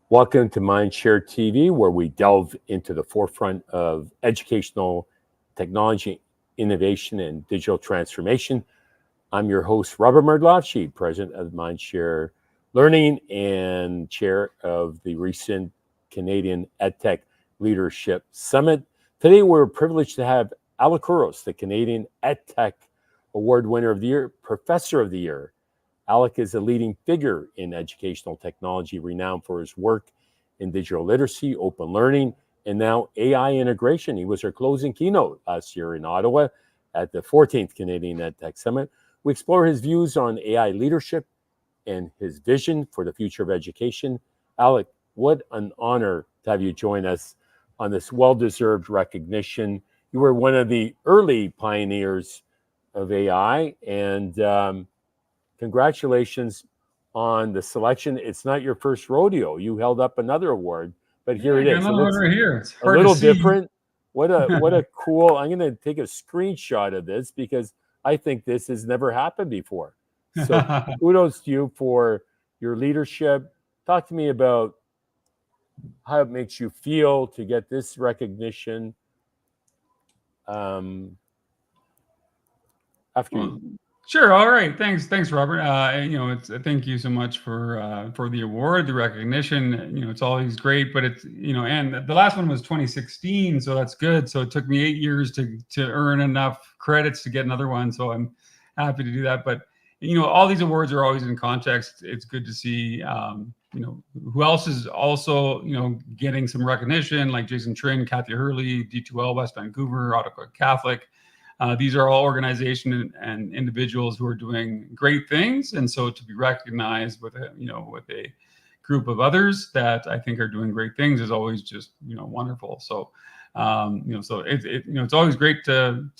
Welcome to MindShareTV, where we delve into the forefront of educational technology, innovation, and digital transformation. I'm your host, Robert Martellacci, president of MindShare Learning and chair of the recent Canadian EdTech Leadership Summit. Today, we're privileged to have Alec Couros, the Canadian EdTech Award Winner of the Year, Professor of the Year. Alec is a leading figure in educational technology, renowned for his work in digital literacy, open learning, and now AI integration. He was our closing keynote last year in Ottawa at the 14th Canadian EdTech Summit. We explore his views on AI leadership and his vision for the future of education. Alec, what an honor to have you join us on this well-deserved recognition. You were one of the early pioneers of AI, and congratulations on the selection. It's not your first rodeo. You held up another award, but here it is. Another one right here. It's a little different. What a cool, I'm going to take a screenshot of this because I think this has never happened before. So kudos to you for your leadership. Talk to me about how it makes you feel to get this recognition. After you. Sure. All right. Thanks, Robert. Thank you so much for the award, the recognition. It's always great, but and the last one was 2016, so that's good. So it took me 8 years to earn enough credits to get another one. So I'm happy to do that. But all these awards are always in context. It's good to see who else is also getting some recognition, like Jason Trin, Kathy Hurley, D2L West Vancouver, Ottawa Catholic. These are all organizations and individuals who are doing great things, and so to be recognized with a group of others that I think are doing great things is always just wonderful. So it's always great to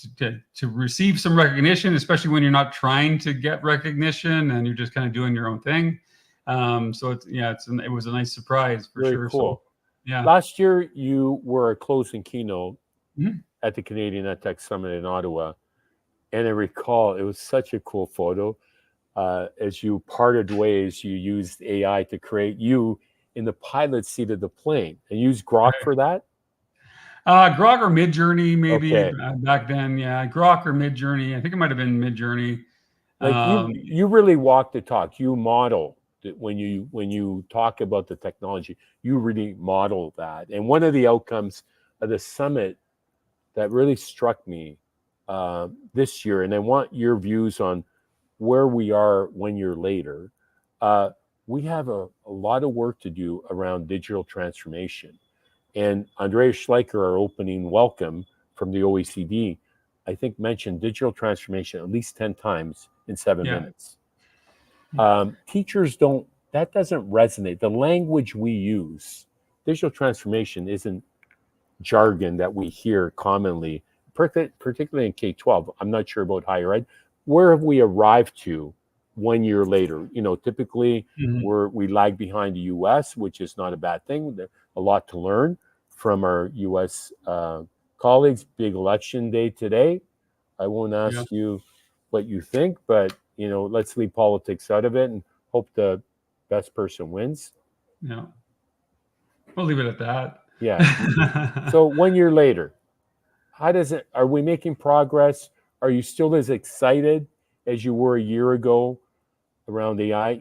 receive some recognition, especially when you're not trying to get recognition and you're just kind of doing your own thing. It was a nice surprise for sure. Cool. So, yeah. Last year you were a closing keynote. Mm-hmm. At the Canadian EdTech Summit in Ottawa. And I recall it was such a cool photo. As you parted ways, you used AI to create you in the pilot seat of the plane and used Grok for that? Grok or Midjourney, maybe. Okay. Back then. Yeah, Grok or Midjourney. I think it might have been Midjourney. Like you really walk the talk. You model when you talk about the technology, you really model that. And one of the outcomes of the summit that really struck me this year, and I want your views on where we are 1 year later. We have a lot of work to do around digital transformation. And Andreas Schleicher, our opening welcome from the OECD, I think mentioned digital transformation at least 10 times in 7 minutes. Teachers that doesn't resonate. The language we use, digital transformation isn't jargon that we hear commonly, particularly in K-12. I'm not sure about higher ed. Where have we arrived to 1 year later? Typically we lag behind the US, which is not a bad thing. There's a lot to learn from our US colleagues. Big election day today. I won't ask you what you think, but let's leave politics out of it and hope the best person wins. Yeah, we'll leave it at that. Yeah. So 1 year later, are we making progress? Are you still as excited as you were a year ago around AI?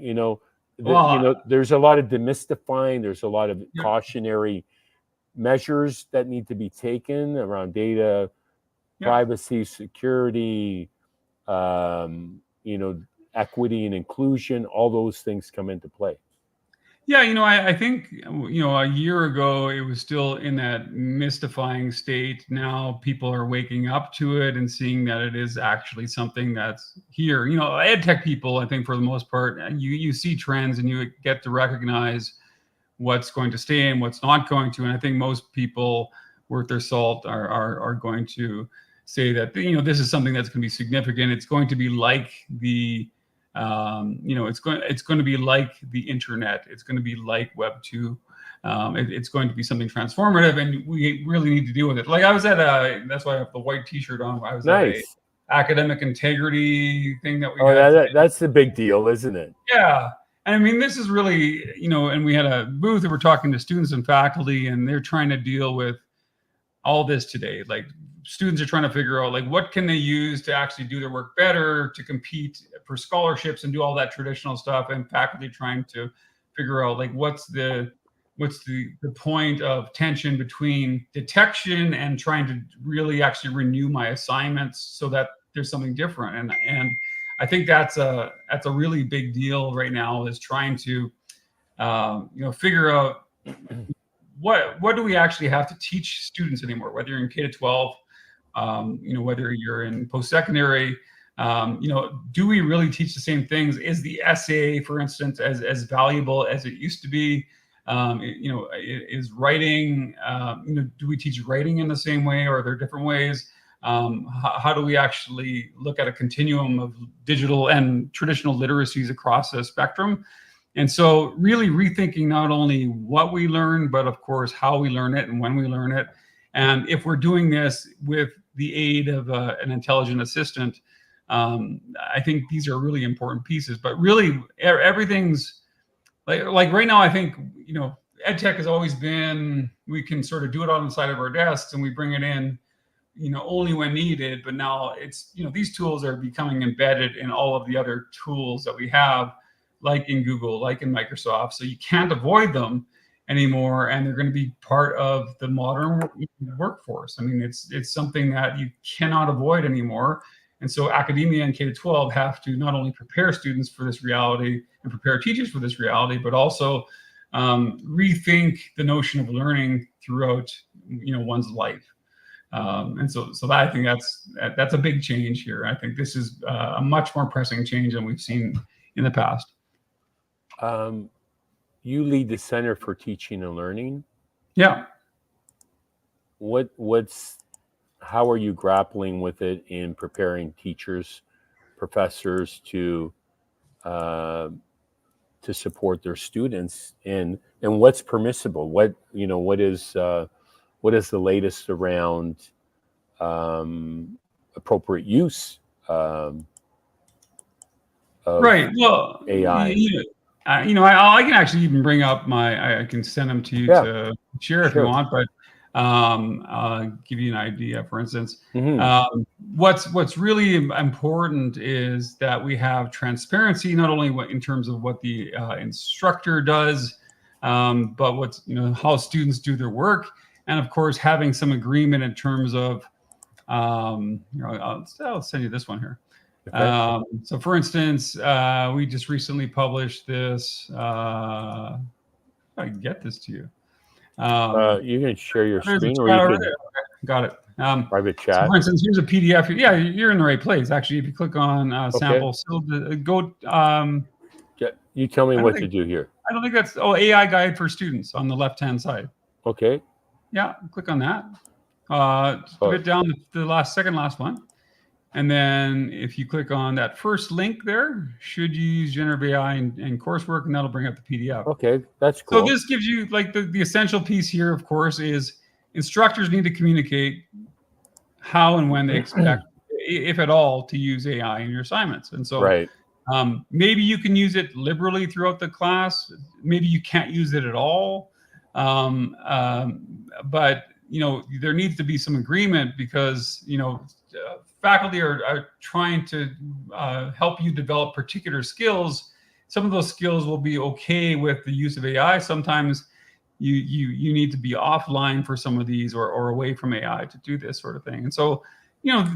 There's a lot of demystifying. There's a lot of cautionary measures that need to be taken around data, privacy, security, equity and inclusion. All those things come into play. Yeah, I think, a year ago, it was still in that mystifying state. Now people are waking up to it and seeing that it is actually something that's here. EdTech people, I think for the most part, you see trends and you get to recognize what's going to stay and what's not going to. And I think most people worth their salt are going to say that, this is something that's going to be significant. It's going to be like it's going to be like the internet. It's going to be like Web 2. It's going to be something transformative, and we really need to deal with it. Like I was at that's why I have the white T-shirt on. I was at a academic integrity thing that we had. That's the big deal, isn't it? Yeah, I mean, this is really, and we had a booth that we're talking to students and faculty, and they're trying to deal with all this today. Like, students are trying to figure out, like, what can they use to actually do their work better, to compete for scholarships and do all that traditional stuff, and faculty trying to figure out, like, what's the point of tension between detection and trying to really actually renew my assignments so that there's something different. And I think that's a really big deal right now, is trying to figure out what do we actually have to teach students anymore, whether you're in K-12, whether you're in post-secondary, do we really teach the same things? Is the essay, for instance, as valuable as it used to be? Is writing, do we teach writing in the same way, or are there different ways? How do we actually look at a continuum of digital and traditional literacies across the spectrum? And so really rethinking not only what we learn, but of course, how we learn it and when we learn it. And if we're doing this with the aid of an intelligent assistant, I think these are really important pieces. But really, everything's like right now, I think, EdTech has always been, we can sort of do it on the side of our desks and we bring it in, only when needed. But now it's, these tools are becoming embedded in all of the other tools that we have, like in Google, like in Microsoft. So you can't avoid them anymore, and they're going to be part of the modern workforce. I mean, it's something that you cannot avoid anymore. And so academia and K-12 have to not only prepare students for this reality and prepare teachers for this reality, but also rethink the notion of learning throughout, one's life. And so I think that's a big change here. I think this is a much more pressing change than we've seen in the past. You lead the Center for Teaching and Learning. Yeah. How are you grappling with it in preparing teachers, professors to support their students, and what's permissible? What is the latest around appropriate use of right. Well, AI? I can actually even bring up I can send them to you to share if you want, but I'll give you an idea. For instance, what's really important is that we have transparency, not only in terms of what the instructor does, but how students do their work, and of course having some agreement in terms of I'll send you this one here. Okay. So for instance, we just recently published this. I can get this to you. You can share your screen, or you can got it. Private chat. So for instance, here's a PDF. Yeah, you're in the right place. Actually, if you click on sample, so go. You tell me what to do here. I don't think that's AI guide for students on the left-hand side. Okay. Yeah, click on that. A bit down the second last one. And then if you click on that first link there, should you use generative AI in coursework, and that'll bring up the PDF. Okay, that's cool. So this gives you, like, the essential piece here, of course, is instructors need to communicate how and when they expect, if at all, to use AI in your assignments. And so maybe you can use it liberally throughout the class. Maybe you can't use it at all. But, there needs to be some agreement, because, faculty are trying to help you develop particular skills. Some of those skills will be okay with the use of AI. Sometimes you need to be offline for some of these, or away from AI to do this sort of thing. And so,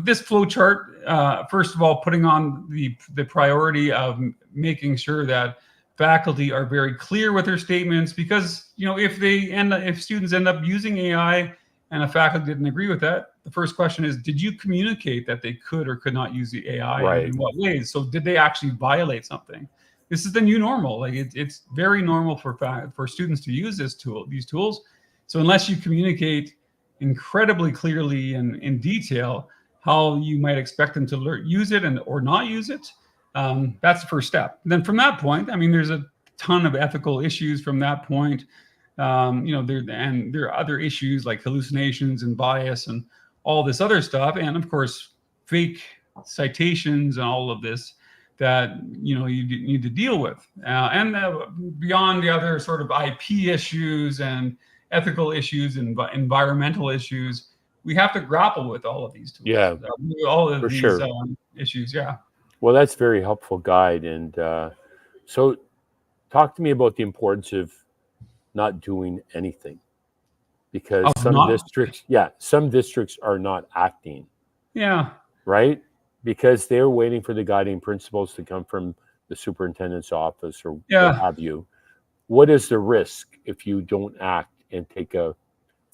this flow chart, first of all, putting on the priority of making sure that faculty are very clear with their statements, because if students end up using AI and a faculty didn't agree with that, the first question is, did you communicate that they could or could not use the AI? Right. And in what ways? So did they actually violate something? This is the new normal. Like, it's very normal for students to use these tools. So unless you communicate incredibly clearly and in detail how you might expect them to use it or not use it, that's the first step. And then from that point, I mean, there's a ton of ethical issues from that point. There are other issues like hallucinations and bias and all this other stuff, and of course fake citations and all of this that you need to deal with, and beyond the other sort of IP issues and ethical issues and environmental issues, we have to grapple with all of these tools. Yeah, all of these sure. Issues. Yeah. Well, that's very helpful guide. And so talk to me about the importance of not doing anything, because some districts are not acting. Yeah. Right? Because they're waiting for the guiding principles to come from the superintendent's office or what have you. What is the risk if you don't act and take a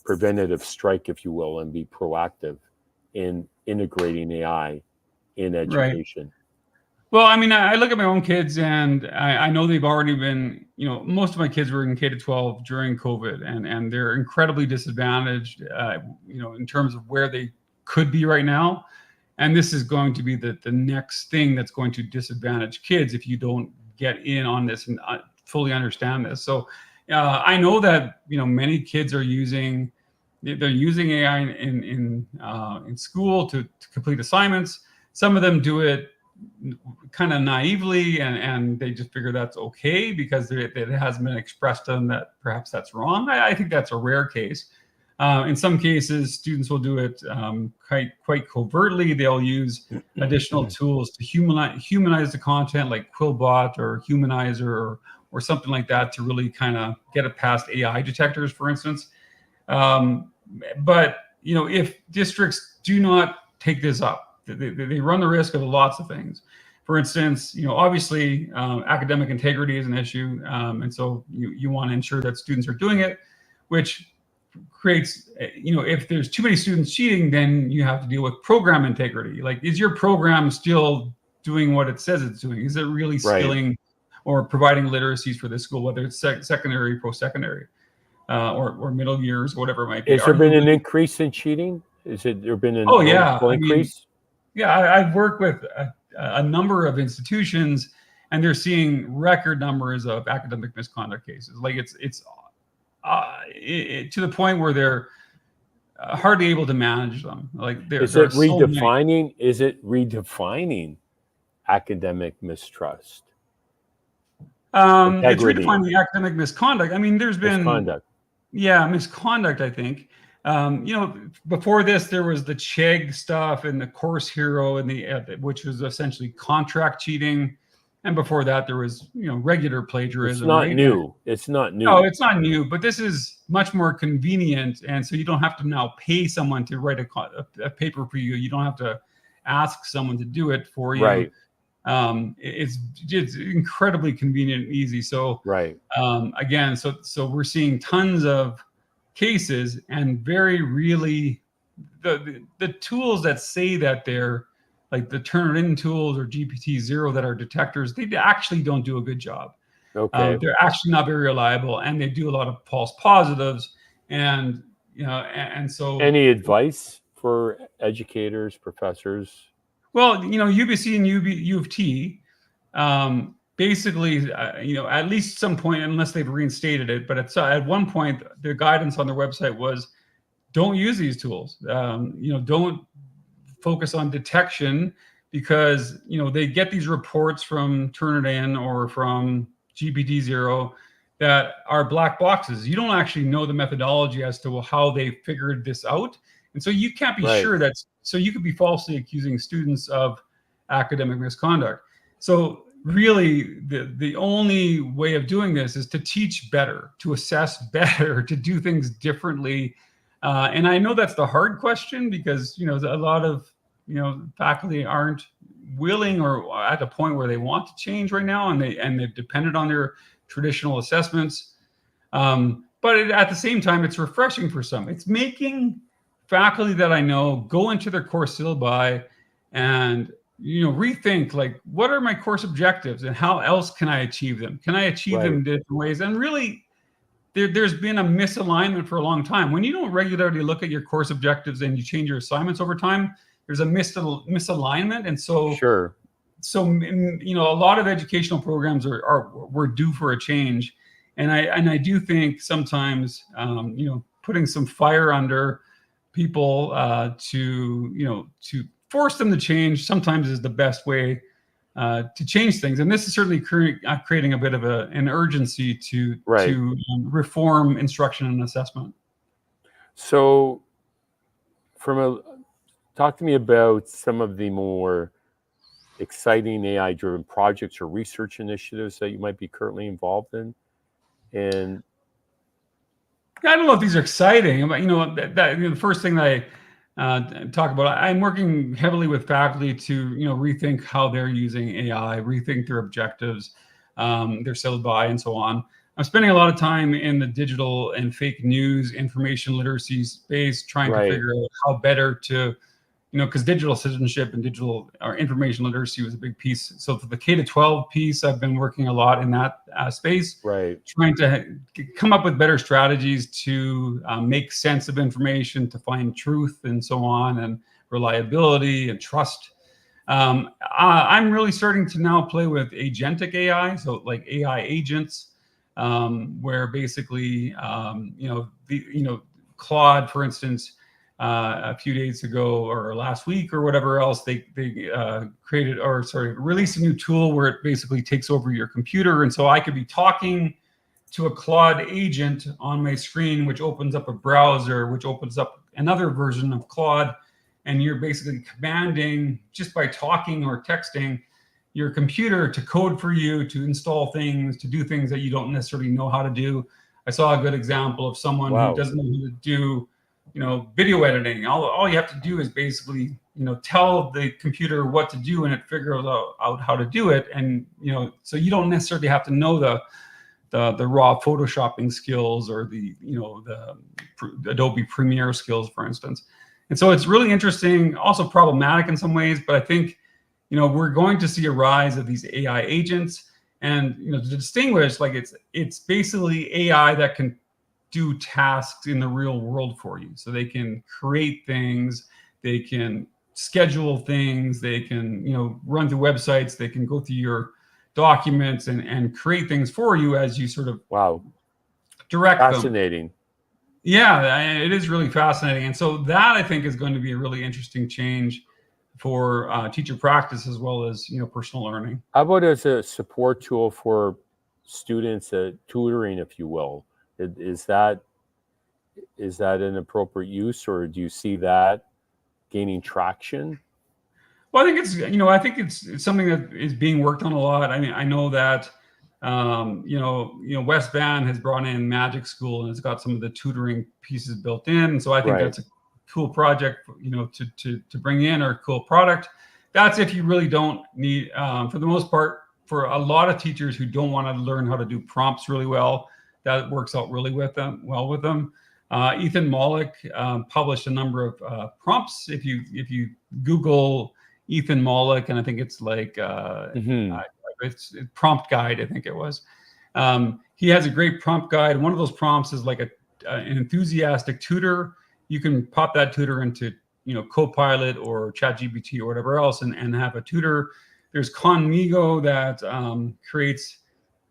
preventative strike, if you will, and be proactive in integrating AI in education? Right. Well, I mean, I look at my own kids, and I know they've already been, most of my kids were in K-12 during COVID, and they're incredibly disadvantaged, in terms of where they could be right now. And this is going to be the next thing that's going to disadvantage kids if you don't get in on this and fully understand this. So I know that many kids are using AI in school to complete assignments. Some of them do it kind of naively, and they just figure that's okay because it hasn't been expressed to them that perhaps that's wrong. I think that's a rare case. In some cases, students will do it quite covertly. They'll use additional tools to humanize the content, like Quillbot or Humanizer or something like that, to really kind of get it past AI detectors, for instance. But if districts do not take this up, they run the risk of lots of things. For instance, obviously academic integrity is an issue, and so you want to ensure that students are doing it, which creates, if there's too many students cheating, then you have to deal with program integrity. Like, is your program still doing what it says it's doing? Is it really skilling or providing literacies for the school, whether it's secondary, post-secondary, or middle years, or whatever it might be? Has there been an increase in cheating? There been an increase? I've worked with a number of institutions, and they're seeing record numbers of academic misconduct cases. Like it's to the point where they're hardly able to manage them. Like is it redefining academic mistrust? It's redefining academic misconduct. I mean, there's been misconduct. I think before this there was the Chegg stuff and the Course Hero and which was essentially contract cheating. And before that, there was, regular plagiarism. It's not new. It's not new. No, it's not new, but this is much more convenient. And so you don't have to now pay someone to write a paper for you. You don't have to ask someone to do it for you. Right. It's incredibly convenient and easy. So, again, so we're seeing tons of cases, and very really the tools that say that they're like the Turnitin tools or GPT-0 that are detectors, they actually don't do a good job. Okay. They're actually not very reliable, and they do a lot of false positives. And and so. Any advice for educators, professors? Well, UBC and U of T, basically, at least some point, unless they've reinstated it, but at one point, the guidance on their website was, don't use these tools. Don't focus on detection, because they get these reports from Turnitin or from GPT-0 that are black boxes. You don't actually know the methodology as to how they figured this out, and so you can't be sure so you could be falsely accusing students of academic misconduct. So really, the only way of doing this is to teach better, to assess better, to do things differently. And I know that's the hard question, because a lot of faculty aren't willing or at a point where they want to change right now, and they've depended on their traditional assessments. But at the same time, it's refreshing for some. It's making faculty that I know go into their course syllabi and rethink, like, what are my course objectives and how else can I achieve them? Can I achieve them in different ways? And really, there's been a misalignment for a long time. When you don't regularly look at your course objectives and you change your assignments over time, there's a misalignment. And so a lot of educational programs were due for a change. And I do think sometimes putting some fire under people to force them to change sometimes is the best way change things. And this is certainly creating a bit of an urgency to reform instruction and assessment. So talk to me about some of the more exciting AI-driven projects or research initiatives that you might be currently involved in. And I don't know if these are exciting, but the first thing that I talk about, I'm working heavily with faculty to rethink how they're using AI, rethink their objectives, their syllabi, and so on. I'm spending a lot of time in the digital and fake news information literacy space, trying to figure out how better to, because digital citizenship and digital or information literacy was a big piece. So for the K-12 piece, I've been working a lot in that space, trying to come up with better strategies to make sense of information, to find truth and so on, and reliability and trust. I'm really starting to now play with agentic AI, so like AI agents, where basically, Claude, for instance, a few days ago or last week or whatever else, they released a new tool where it basically takes over your computer. And so I could be talking to a Claude agent on my screen, which opens up a browser, which opens up another version of Claude. And you're basically commanding, just by talking or texting, your computer to code for you, to install things, to do things that you don't necessarily know how to do. I saw a good example of someone who doesn't know how to do video editing. All you have to do is basically, tell the computer what to do, and it figures out how to do it. And, so you don't necessarily have to know the raw photoshopping skills or the Adobe Premiere skills, for instance. And so it's really interesting, also problematic in some ways, but I think, we're going to see a rise of these AI agents, and, to distinguish, like it's basically AI that can do tasks in the real world for you. So they can create things, they can schedule things, they can, run through websites, they can go through your documents and create things for you as you sort of direct them. Fascinating. Yeah, it is really fascinating. And so that, I think, is going to be a really interesting change for teacher practice as well as, personal learning. How about as a support tool for students, tutoring, if you will? Is that an appropriate use, or do you see that gaining traction? Well, I think it's something that is being worked on a lot. I mean, I know that West Van has brought in Magic School, and it's got some of the tutoring pieces built in. So I think that's a cool project, to bring in, or a cool product. That's if you really don't need, for the most part, for a lot of teachers who don't want to learn how to do prompts really well, that works out really well with them. Ethan Mollick published a number of prompts. If you Google Ethan Mollick, and I think it's like it's prompt guide, I think it was. He has a great prompt guide. One of those prompts is like an enthusiastic tutor. You can pop that tutor into Copilot or ChatGPT or whatever else, and have a tutor. There's Conmigo that creates.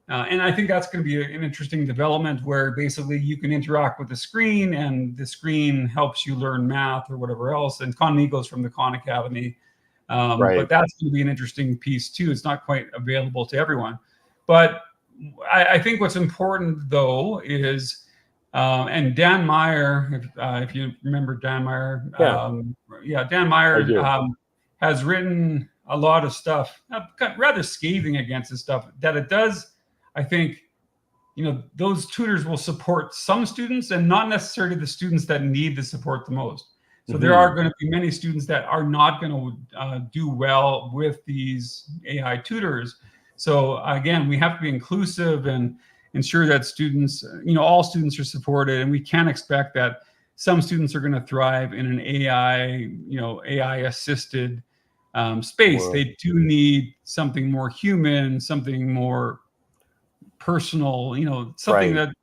And I think that's going to be an interesting development, where basically you can interact with the screen, and the screen helps you learn math or whatever else. And Conmigo's from the Khan Academy. But that's going to be an interesting piece too. It's not quite available to everyone. But I think what's important, though, is, and Dan Meyer, if you remember Dan Meyer, Dan Meyer has written a lot of stuff, rather scathing against this stuff, that it does. I think, those tutors will support some students, and not necessarily the students that need the support the most. So there are going to be many students that are not going to do well with these AI tutors. So again, we have to be inclusive and ensure that students, all students are supported, and we can't expect that some students are going to thrive in an AI assisted space. They do need something more human, something more personal, something that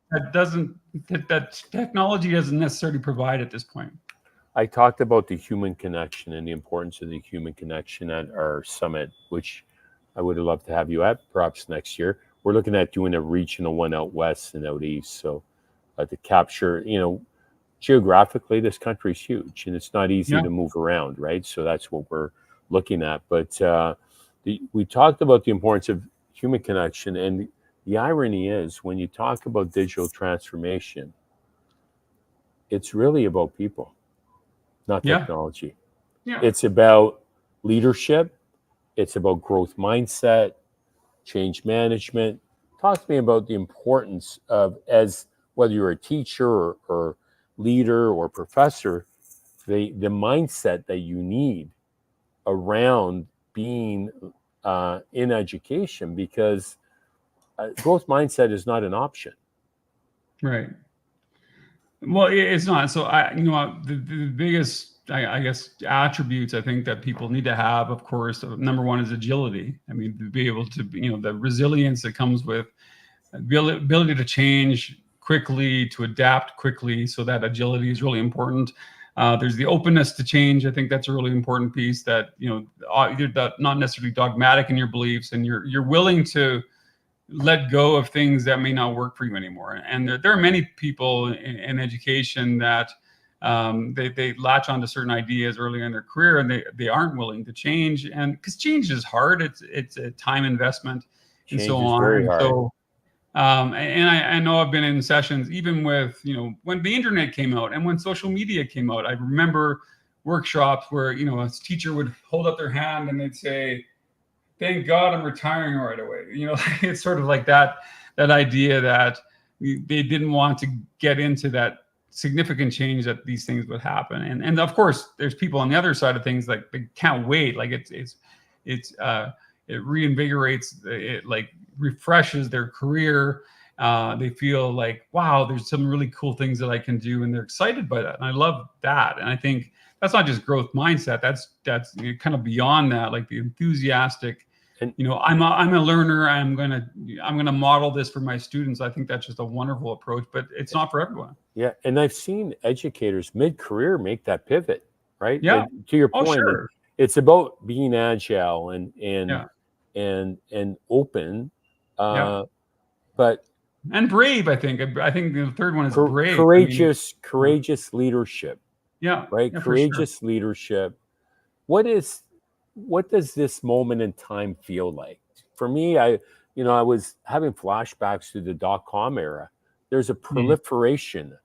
technology doesn't necessarily provide at this point. I talked about the human connection and the importance of the human connection at our summit, which I would have loved to have you at perhaps next year. We're looking at doing a regional one out west and out east. So to capture, geographically, this country is huge, and it's not easy to move around, right? So that's what we're looking at. But we talked about the importance of human connection, and the irony is when you talk about digital transformation, it's really about people, not Yeah. technology. Yeah. It's about leadership. It's about growth mindset, change management. Talk to me about the importance of, as whether you're a teacher or leader or professor, the mindset that you need around being in education, because growth mindset is not an option. Right. Well, it's not. So the biggest, I guess, attributes I think that people need to have, of course, number one is agility. I mean, to be able to, the resilience that comes with the ability to change quickly, to adapt quickly. So that agility is really important. There's the openness to change. I think that's a really important piece, that, you're not necessarily dogmatic in your beliefs, and you're willing to let go of things that may not work for you anymore. And there are many people in education that they latch onto certain ideas early in their career, and they aren't willing to change. And because change is hard, it's a time investment and Change so is on. very And hard. so, and I know I've been in sessions, even with, when the internet came out and when social media came out. I remember workshops where, a teacher would hold up their hand and they'd say, "Thank God I'm retiring right away." It's sort of like that idea that they didn't want to get into that significant change that these things would happen. And of course, there's people on the other side of things, like they can't wait. Like it reinvigorates, it like refreshes their career. They feel like, wow, there's some really cool things that I can do, and they're excited by that. And I love that. And I think that's not just growth mindset. That's kind of beyond that, like the enthusiastic. And I'm a learner. I'm gonna model this for my students. I think that's just a wonderful approach, but it's not for everyone. yeah, and I've seen educators mid-career make that pivot, right? Yeah. And to your Oh, point, sure. it's about being agile and Yeah. open, Yeah. but And brave. I think the third one is brave. courageous leadership, Yeah. right? Yeah, for sure. Courageous leadership. What does this moment in time feel like? For me, I was having flashbacks to the .com era. There's a proliferation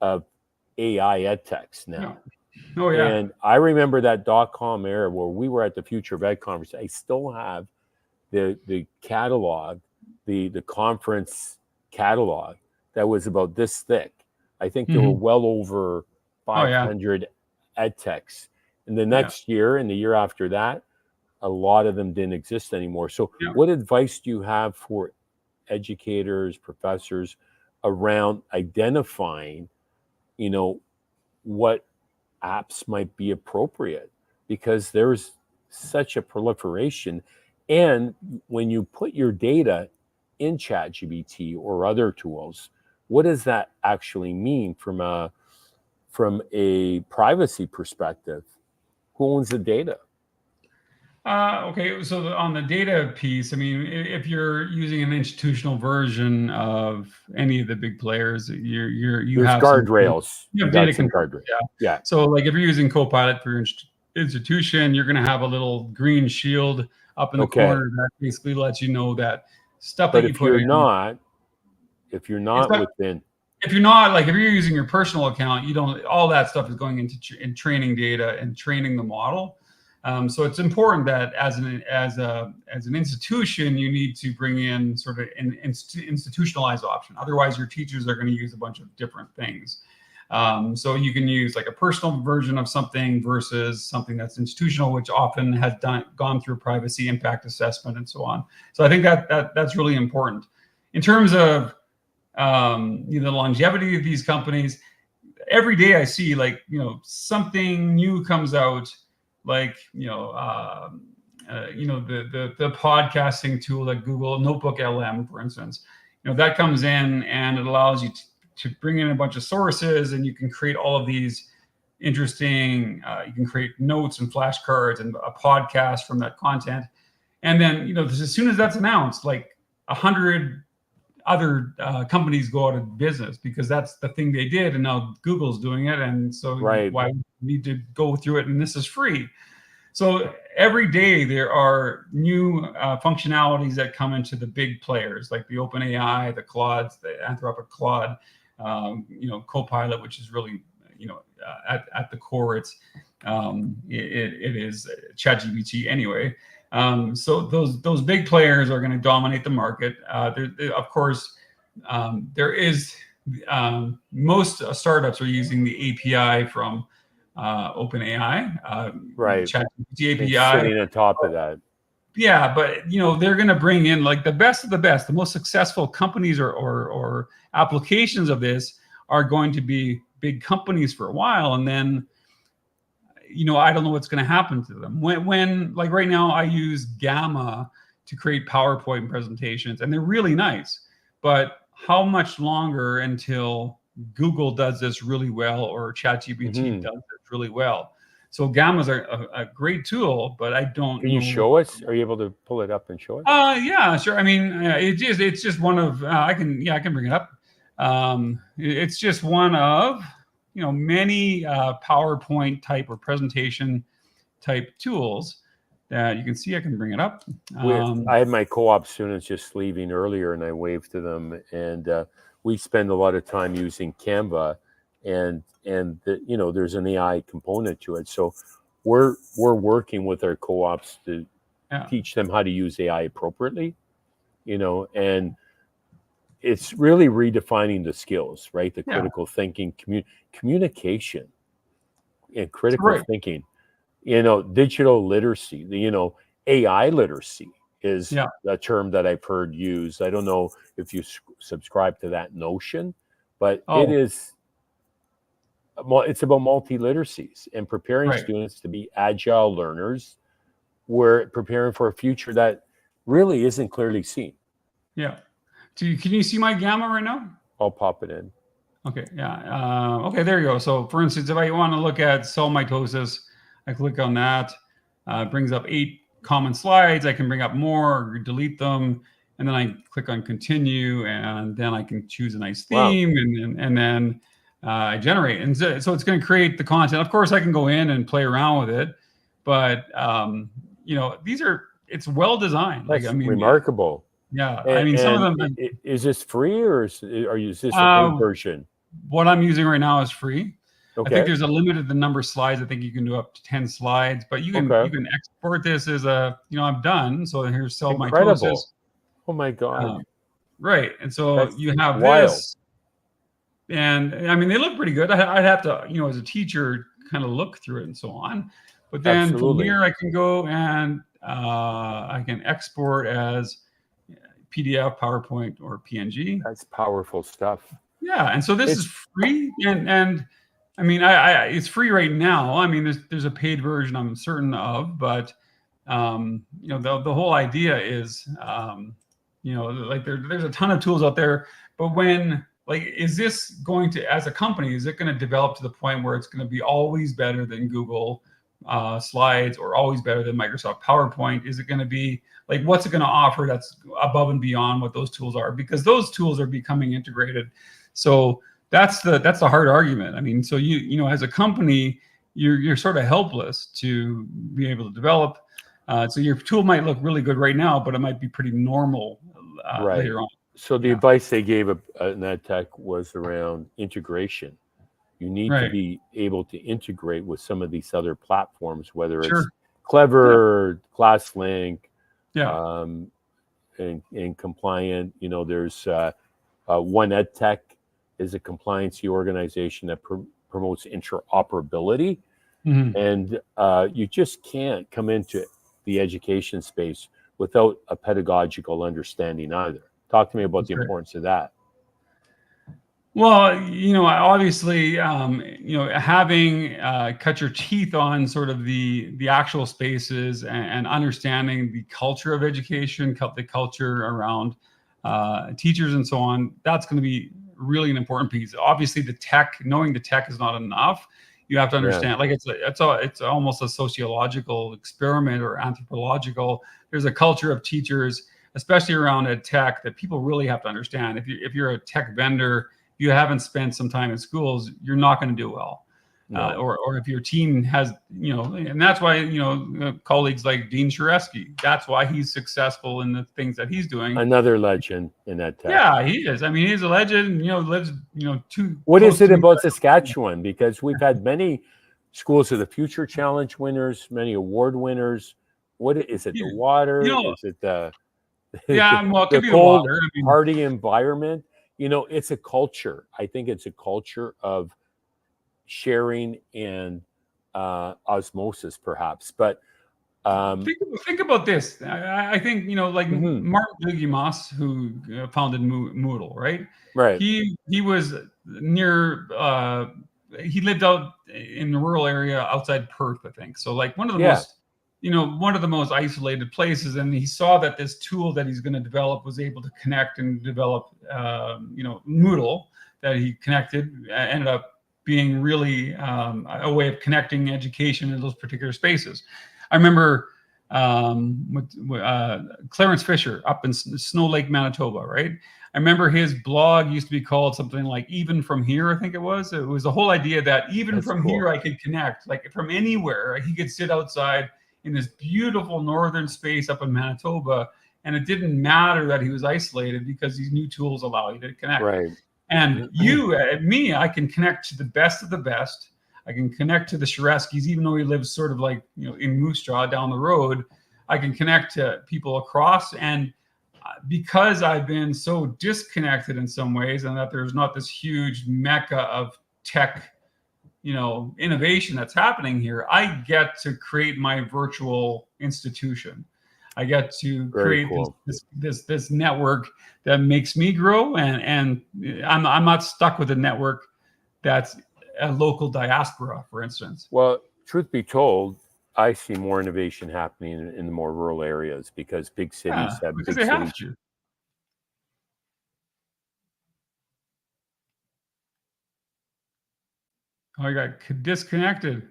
of AI edtechs now. Yeah. Oh, yeah. And I remember that .com era where we were at the Future of Ed conference. I still have the catalog, the conference catalog that was about this thick. I think there were well over 500 edtechs. And the next year and the year after that, a lot of them didn't exist anymore. So what advice do you have for educators, professors around identifying, what apps might be appropriate? Because there's such a proliferation. And when you put your data in ChatGPT or other tools, what does that actually mean from a privacy perspective? Who owns the data? Okay, so on the data piece, I mean, if you're using an institutional version of any of the big players, you There's have guardrails. You have got data some control. guardrails. Yeah. So like if you're using Copilot for your institution, you're going to have a little green shield up in the corner that basically lets you know that stuff But that you put in. if you're not within. If you're not, like if you're using your personal account, you don't, all that stuff is going into training data and training the model. So it's important that as an institution, you need to bring in sort of an institutionalized option. Otherwise, your teachers are going to use a bunch of different things. So you can use like a personal version of something versus something that's institutional, which often has gone through privacy impact assessment and so on. So I think that's really important. In terms of the longevity of these companies, every day I see something new comes out. Like the podcasting tool like Google Notebook LM, for instance, that comes in and it allows you to bring in a bunch of sources, and you can create all of these interesting. You can create notes and flashcards and a podcast from that content, and then as soon as that's announced, like 100 other companies go out of business because that's the thing they did, and now Google's doing it, and so why would we need to go through it? And this is free. So every day there are new functionalities that come into the big players, like the OpenAI, the Claude, the Anthropic Claude, Copilot, which is really, at the core, it is ChatGPT anyway. So those big players are going to dominate the market. Of course, there is most startups are using the API from OpenAI, Right. ChatGPT It's API. sitting on top of that. Yeah, but they're going to bring in like the best of the best. The most successful companies or applications of this are going to be big companies for a while, and then I don't know what's going to happen to them. When like right now, I use Gamma to create PowerPoint presentations, and they're really nice. But how much longer until Google does this really well or ChatGPT does this really well? So Gamma's a great tool, but I don't know. Can you show us? Are you able to pull it up and show it? Yeah, sure. I mean, it's just one of I can bring it up. It's just one of many PowerPoint type or presentation type tools that you can see. I can bring it up. I had my co-op students just leaving earlier, and I waved to them, and we spend a lot of time using Canva, and there's an AI component to it. So we're working with our co-ops to teach them how to use AI appropriately, and it's really redefining the skills, right? The critical thinking, communication, and critical thinking. Digital literacy, AI literacy is a term that I've heard used. I don't know if you subscribe to that notion, but it's about multi-literacies and preparing students to be agile learners. We're preparing for a future that really isn't clearly seen. Yeah. Can you see my Gamma right now? I'll pop it in. Okay. Yeah. Okay, there you go. So for instance, if I want to look at cell mitosis, I click on that. It brings up 8 common slides. I can bring up more or delete them. And then I click on continue, and then I can choose a nice theme, and then I generate. And so it's going to create the content. Of course, I can go in and play around with it, but it's well designed. That's remarkable. Yeah, I mean, some of them. Is this free, or is this a paid version? What I'm using right now is free. Okay. I think there's a limit to the number of slides. I think you can do up to 10 slides, but you can export this as I'm done. So here's cell mitosis. Oh my God. Right. And so you have this, and I mean, they look pretty good. I'd have to, as a teacher, kind of look through it and so on. But then from here, I can go and I can export as PDF, PowerPoint, or PNG. That's powerful stuff. Yeah, and so this is free, and I mean, it's free right now. I mean, there's a paid version I'm certain of, but the whole idea is, like there's a ton of tools out there, but is this going to, as a company, is it going to develop to the point where it's going to be always better than Google Slides or always better than Microsoft PowerPoint? Is it going to be like, what's it going to offer that's above and beyond what those tools are? Because those tools are becoming integrated. So that's the hard argument. I mean, so you as a company, you're sort of helpless to be able to develop. So your tool might look really good right now, but it might be pretty normal later on. So the advice they gave in EdTech was around integration. You need to be able to integrate with some of these other platforms, whether it's Clever, ClassLink, and Compliant. There's One EdTech is a compliancy organization that promotes interoperability, and you just can't come into the education space without a pedagogical understanding either. Talk to me about the importance of that. Well, obviously, having cut your teeth on sort of the actual spaces and understanding the culture of education, the culture around teachers and so on, that's going to be really an important piece. Obviously, knowing the tech is not enough. You have to understand, like it's almost a sociological experiment or anthropological. There's a culture of teachers, especially around ed tech, that people really have to understand. If you're a tech vendor, you haven't spent some time in schools, you're not going to do well. No. or if your team has, and that's why, colleagues like Dean Shareski, that's why he's successful in the things that he's doing. Another legend in that tech. Yeah, he is. I mean, he's a legend, lives, too. What is it about Saskatchewan? Because we've had many Schools of the Future Challenge winners, many award winners. What is it? The water? Is it the well, it could be the cold, water. hardy environment? It's a culture. I think it's a culture of sharing and osmosis, perhaps. But think about this. I think like Martin Guillemot, who founded Moodle, right? Right. He was near. He lived out in the rural area outside Perth, I think. So like one of the most isolated places, and he saw that this tool that he's going to develop was able to connect and develop. Moodle that he connected ended up being really a way of connecting education in those particular spaces. I remember Clarence Fisher up in Snow Lake, Manitoba, right? I remember his blog used to be called something like "Even from Here," I think it was. It was the whole idea that even from here I could connect, like from anywhere. He could sit outside in this beautiful northern space up in Manitoba, and it didn't matter that he was isolated because these new tools allow you to connect. Right. And me, I can connect to the best of the best. I can connect to the Shareskis, even though he lives sort of like, in Moose Jaw down the road. I can connect to people across. And because I've been so disconnected in some ways, and that there's not this huge mecca of tech, innovation that's happening here, I get to create my virtual institution. I get to create this network that makes me grow, and I'm not stuck with a network that's a local diaspora, for instance. Well, truth be told, I see more innovation happening in the more rural areas because big cities have because big they have cities. to. Oh, I got disconnected.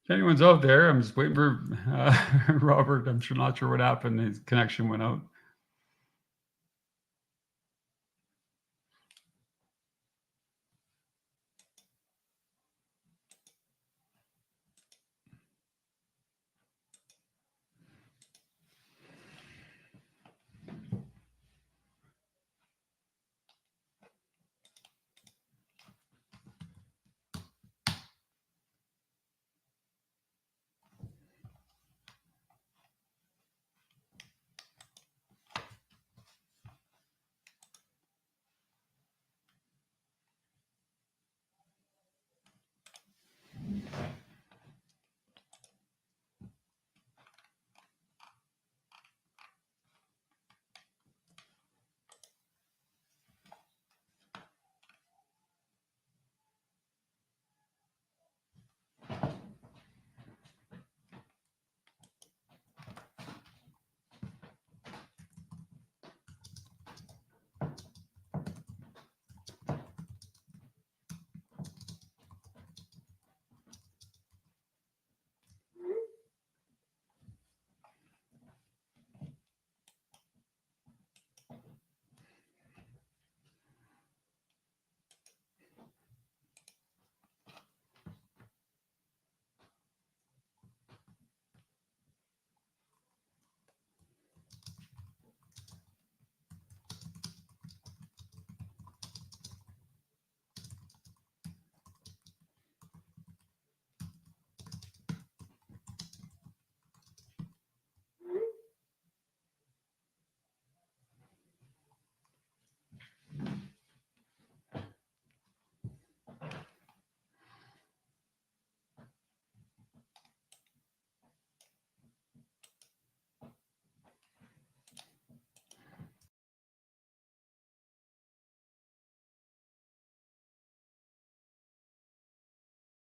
If anyone's out there, I'm just waiting for Robert. I'm not sure what happened. His connection went out.